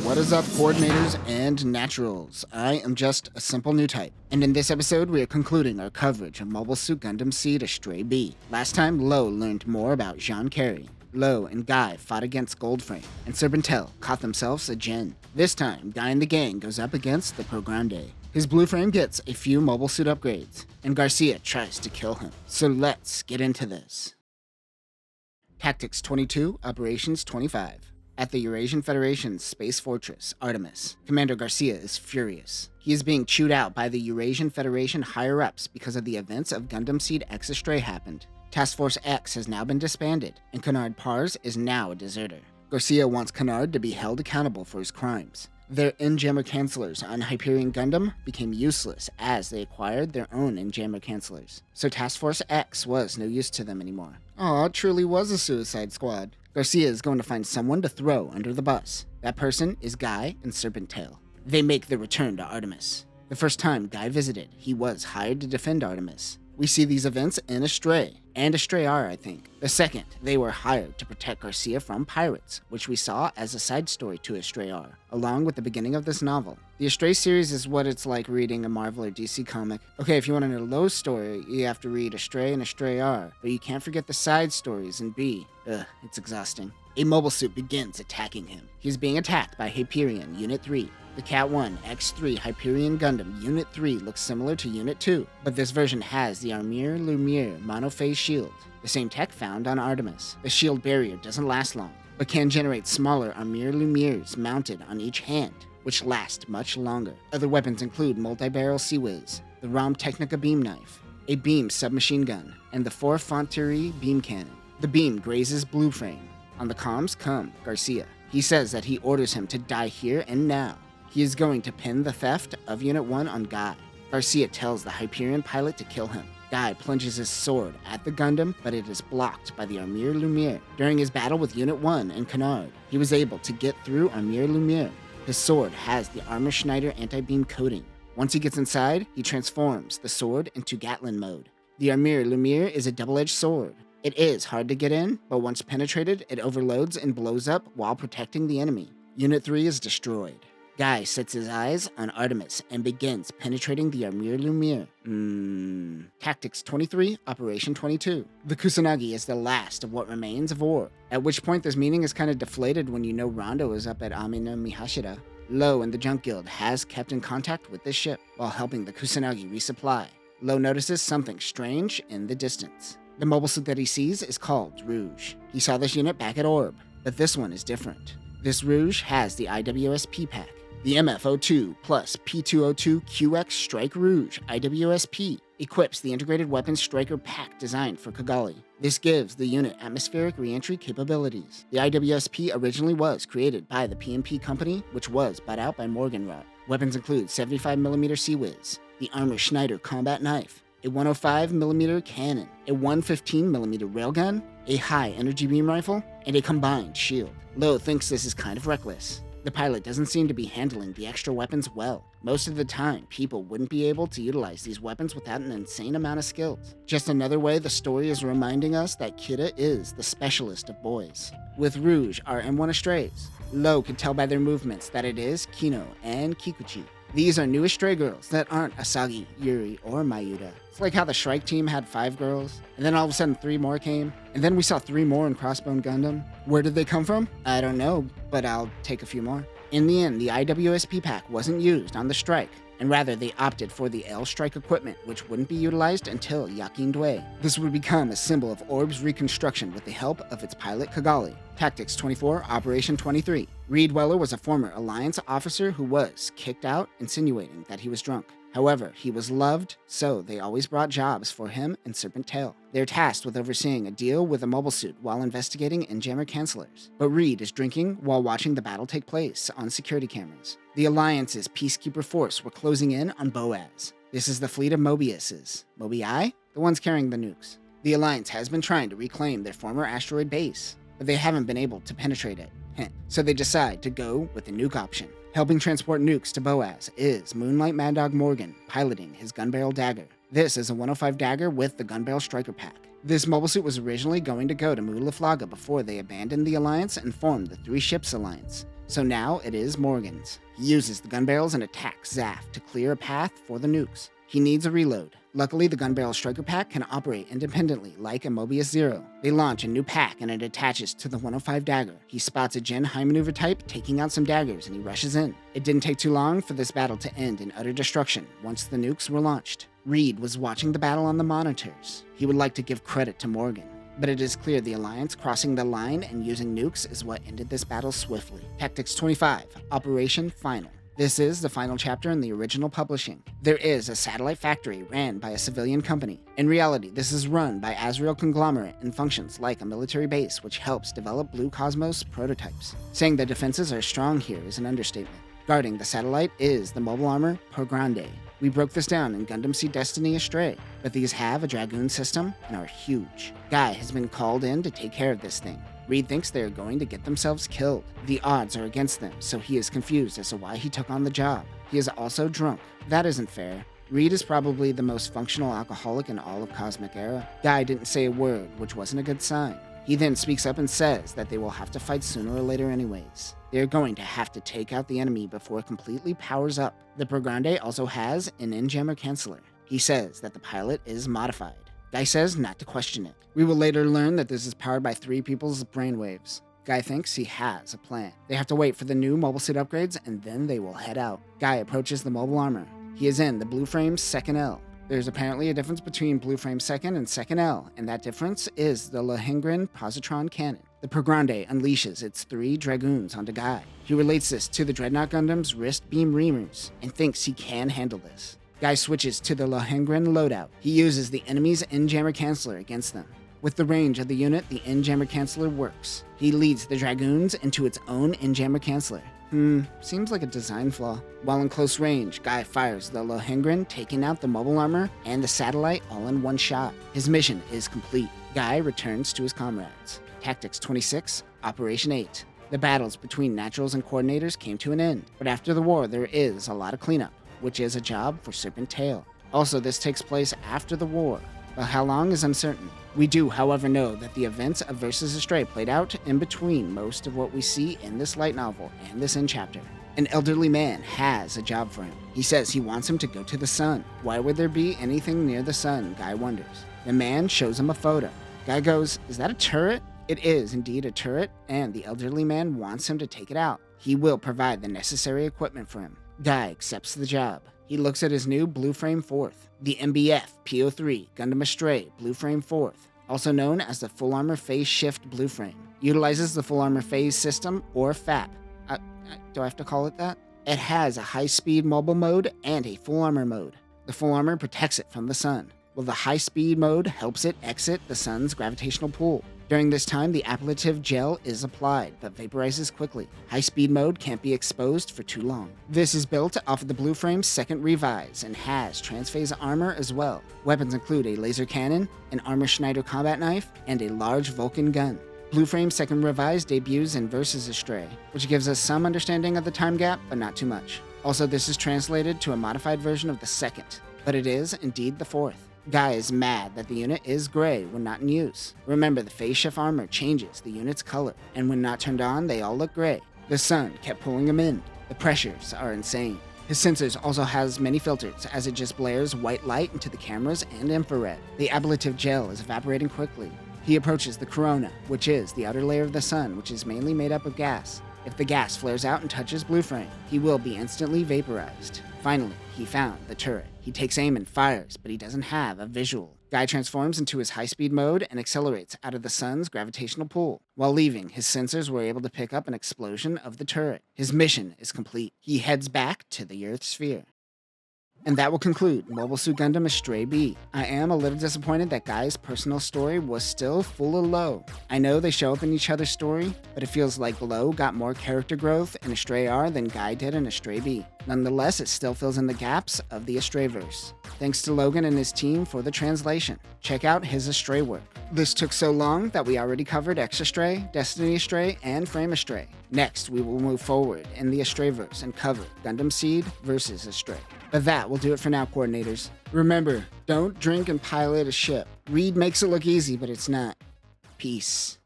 What is up, coordinators and naturals? I am just a simple new type, and in this episode we are concluding our coverage of Mobile Suit Gundam Seed Astray B. Last time, Lo learned more about Jean Carey. Lo and Guy fought against Goldframe, and Serpentel caught themselves a Gen. This time, Guy and the gang goes up against the Pergrande. His blue frame gets a few mobile suit upgrades, and Garcia tries to kill him. So let's get into this. Tactics 22, Operations 25. At the Eurasian Federation's space fortress, Artemis, Commander Garcia is furious. He is being chewed out by the Eurasian Federation higher-ups because of the events of Gundam Seed X Astray happened. Task Force X has now been disbanded, and Canard Pars is now a deserter. Garcia wants Canard to be held accountable for his crimes. Their in-jammer cancellers on Hyperion Gundam became useless as they acquired their own in-jammer cancellers. So Task Force X was no use to them anymore. Aw, it truly was a suicide squad. Garcia is going to find someone to throw under the bus. That person is Guy and Serpentel. They make their return to Artemis. The first time Guy visited, he was hired to defend Artemis. We see these events in Astray, and Astray R, I think. The second, they were hired to protect Garcia from pirates, which we saw as a side story to Astray R, along with the beginning of this novel. The Astray series is what it's like reading a Marvel or DC comic. Okay, if you want to know Lo's story, you have to read Astray and Astray R, but you can't forget the side stories in B. Ugh, it's exhausting. A mobile suit begins attacking him. He is being attacked by Hyperion Unit 3. The Cat 1 X3 Hyperion Gundam Unit 3 looks similar to Unit 2, but this version has the Armure Lumiere monophase shield, the same tech found on Artemis. The shield barrier doesn't last long, but can generate smaller Armure Lumieres mounted on each hand, which last much longer. Other weapons include multi-barrel Sea-Wiz, the Rom Technica beam knife, a beam submachine gun, and the 4 Fonterie beam cannon. The beam grazes Blue Frame. On the comms come Garcia. He says that he orders him to die here and now. He is going to pin the theft of Unit 1 on Guy. Garcia tells the Hyperion pilot to kill him. Guy plunges his sword at the Gundam, but it is blocked by the Armure Lumiere. During his battle with Unit 1 and Canard, he was able to get through Armure Lumiere. His sword has the Armor Schneider anti-beam coating. Once he gets inside, he transforms the sword into Gatlin mode. The Armure Lumiere is a double-edged sword. It is hard to get in, but once penetrated, it overloads and blows up while protecting the enemy. Unit 3 is destroyed. Guy sets his eyes on Artemis and begins penetrating the Armure Lumiere. Tactics 23, Operation 22. The Kusanagi is the last of what remains of war, at which point this meaning is kind of deflated when you know Rondo is up at Amino Mihashira. Lo and the Junk Guild has kept in contact with this ship while helping the Kusanagi resupply. Lo notices something strange in the distance. The mobile suit that he sees is called Rouge. He saw this unit back at Orb, but this one is different. This Rouge has the IWSP pack. The MF02 plus P202 QX Strike Rouge IWSP equips the Integrated Weapons Striker pack designed for Kigali. This gives the unit atmospheric reentry capabilities. The IWSP originally was created by the PMP company, which was bought out by Morgenrot. Weapons include 75mm Sea-Wiz, the Armor Schneider combat knife, a 105mm cannon, a 115mm railgun, a high-energy beam rifle, and a combined shield. Lo thinks this is kind of reckless. The pilot doesn't seem to be handling the extra weapons well. Most of the time, people wouldn't be able to utilize these weapons without an insane amount of skills. Just another way the story is reminding us that Kida is the specialist of boys. With Rouge are M1 Astrays. Lo can tell by their movements that it is Kino and Kikuchi. These are new Astray girls that aren't Asagi, Yuri, or Mayuda. It's like how the Shrike team had 5 girls, and then all of a sudden 3 more came, and then we saw 3 more in Crossbone Gundam. Where did they come from? I don't know, but I'll take a few more. In the end, the IWSP pack wasn't used on the strike, and rather they opted for the L-Strike equipment, which wouldn't be utilized until Yakin Dway. This would become a symbol of Orb's reconstruction with the help of its pilot Kigali. Tactics 24, Operation 23. Reed Weller was a former Alliance officer who was kicked out, insinuating that he was drunk. However, he was loved, so they always brought jobs for him and Serpentel. They're tasked with overseeing a deal with a mobile suit while investigating in-jammer cancellers. But Reed is drinking while watching the battle take place on security cameras. The Alliance's peacekeeper force were closing in on Boaz. This is the fleet of Mobiuses. Mobii? The ones carrying the nukes. The Alliance has been trying to reclaim their former asteroid base, but they haven't been able to penetrate it. So they decide to go with the nuke option. Helping transport nukes to Boaz is Moonlight Mad Dog Morgan, piloting his gun barrel dagger. This is a 105 dagger with the gun barrel striker pack. This mobile suit was originally going to go to Mulaflaga before they abandoned the Alliance and formed the Three Ships Alliance. So now it is Morgan's. He uses the gun barrels and attacks Zaf to clear a path for the nukes. He needs a reload. Luckily, the gun barrel striker pack can operate independently like a Mobius Zero. They launch a new pack and it attaches to the 105 dagger. He spots a Gen high maneuver type taking out some daggers and he rushes in. It didn't take too long for this battle to end in utter destruction once the nukes were launched. Reed was watching the battle on the monitors. He would like to give credit to Morgan, but it is clear the Alliance crossing the line and using nukes is what ended this battle swiftly. Tactics 25, Operation Final. This is the final chapter in the original publishing. There is a satellite factory ran by a civilian company. In reality, this is run by Azrael Conglomerate and functions like a military base which helps develop Blue Cosmos prototypes. Saying their defenses are strong here is an understatement. Guarding the satellite is the mobile armor Pergrande. We broke this down in Gundam Seed Destiny Astray, but these have a Dragoon system and are huge. Guy has been called in to take care of this thing. Reed thinks they are going to get themselves killed. The odds are against them, so he is confused as to why he took on the job. He is also drunk. That isn't fair. Reed is probably the most functional alcoholic in all of Cosmic Era. Guy didn't say a word, which wasn't a good sign. He then speaks up and says that they will have to fight sooner or later anyways. They are going to have to take out the enemy before it completely powers up. The Pergrande also has an in-jammer canceller. He says that the pilot is modified. Guy says not to question it. We will later learn that this is powered by 3 people's brainwaves. Guy thinks he has a plan. They have to wait for the new mobile suit upgrades and then they will head out. Guy approaches the mobile armor. He is in the Blue Frame's second L. There's apparently a difference between Blue Frame's second and second L, and that difference is the Lohengrin positron cannon. The Pergrande unleashes its 3 Dragoons onto Guy. He relates this to the Dreadnought Gundam's wrist beam reamers and thinks he can handle this. Guy switches to the Lohengrin loadout. He uses the enemy's in-jammer canceller against them. With the range of the unit, the in-jammer canceller works. He leads the Dragoons into its own in-jammer canceller. Seems like a design flaw. While in close range, Guy fires the Lohengrin, taking out the mobile armor and the satellite all in one shot. His mission is complete. Guy returns to his comrades. Tactics 26, Operation 8. The battles between Naturals and Coordinators came to an end, but after the war there is a lot of cleanup, which is a job for Serpent Tail. Also, this takes place after the war, but how long is uncertain. We do, however, know that the events of Versus Astray played out in between most of what we see in this light novel and this end chapter. An elderly man has a job for him. He says he wants him to go to the sun. Why would there be anything near the sun, Guy wonders. The man shows him a photo. Guy goes, "Is that a turret?" It is indeed a turret, and the elderly man wants him to take it out. He will provide the necessary equipment for him. Guy accepts the job. He looks at his new Blue Frame 4th, the MBF PO3 Gundam Astray Blue Frame 4th, also known as the Full Armor Phase Shift Blue Frame. Utilizes the Full Armor Phase System, or FAP. Do I have to call it that? It has a high-speed mobile mode and a full armor mode. The full armor protects it from the sun, while the high-speed mode helps it exit the sun's gravitational pull. During this time, the applicative gel is applied, but vaporizes quickly. High-speed mode can't be exposed for too long. This is built off of the Blue Frame's second revise and has transphase armor as well. Weapons include a laser cannon, an Armor Schneider combat knife, and a large Vulcan gun. Blue Frame's second revise debuts in Versus Astray, which gives us some understanding of the time gap, but not too much. Also, this is translated to a modified version of the second, but it is indeed the 4th. Guy is mad that the unit is gray when not in use. Remember, the phase shift armor changes the unit's color, and when not turned on, they all look gray. The sun kept pulling him in. The pressures are insane. His sensors also has many filters, as it just blares white light into the cameras and infrared. The ablative gel is evaporating quickly. He approaches the corona, which is the outer layer of the sun, which is mainly made up of gas. If the gas flares out and touches Blue Frame, he will be instantly vaporized. Finally, he found the turret. He takes aim and fires, but he doesn't have a visual. Guy transforms into his high-speed mode and accelerates out of the sun's gravitational pull. While leaving, his sensors were able to pick up an explosion of the turret. His mission is complete. He heads back to the Earth sphere. And that will conclude Mobile Suit Gundam Astray B. I am a little disappointed that Guy's personal story was still full of Lo. I know they show up in each other's story, but it feels like Lo got more character growth in Astray R than Guy did in Astray B. Nonetheless, it still fills in the gaps of the Astrayverse. Thanks to Logan and his team for the translation. Check out his Astray work. This took so long that we already covered X Astray, Destiny Astray, and Frame Astray. Next, we will move forward in the Astrayverse and cover Gundam Seed versus Astray. But that will do it for now, coordinators. Remember, don't drink and pilot a ship. Reed makes it look easy, but it's not. Peace.